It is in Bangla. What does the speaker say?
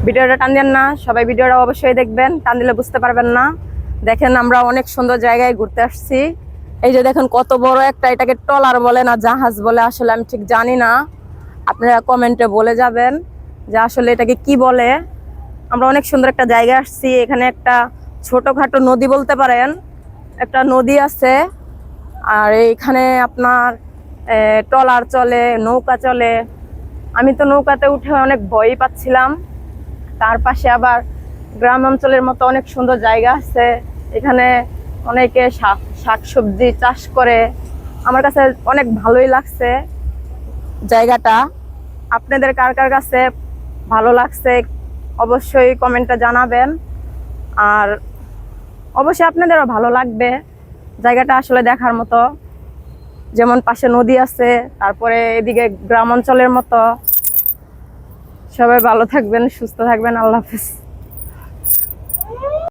ভিডিওটা টান দেন না, সবাই ভিডিওটা অবশ্যই দেখবেন, টান দিলে বুঝতে পারবেন না। দেখেন আমরা অনেক সুন্দর জায়গায় ঘুরতে আসছি। এই যে দেখেন কত বড় একটা, এটাকে ট্রলার বলে না জাহাজ বলে, আসলে আমি ঠিক জানি না, আপনারা কমেন্টে বলে যাবেন যে আসলে এটাকে কি বলে। আমরা অনেক সুন্দর একটা জায়গায় আসছি, এখানে একটা ছোটখাটো নদী বলতে পারেন, একটা নদী আছে। আর এইখানে আপনার ট্রলার চলে, নৌকা চলে। আমি তো নৌকাতে উঠে অনেক ভয়ই পাচ্ছিলাম। তার পাশে আবার গ্রাম অঞ্চলের মতো অনেক সুন্দর জায়গা আছে, এখানে অনেকে শাকসবজি চাষ করে। আমার কাছে অনেক ভালোই লাগছে জায়গাটা। আপনাদের কার কার কাছে ভালো লাগছে অবশ্যই কমেন্টে জানাবেন। আর অবশ্যই আপনাদেরও ভালো লাগবে, জায়গাটা আসলে দেখার মতো। যেমন পাশে নদী আছে, তারপরে এদিকে গ্রাম অঞ্চলের মতো। সবাই ভালো থাকবেন, সুস্থ থাকবেন, আল্লাহ হাফেজ।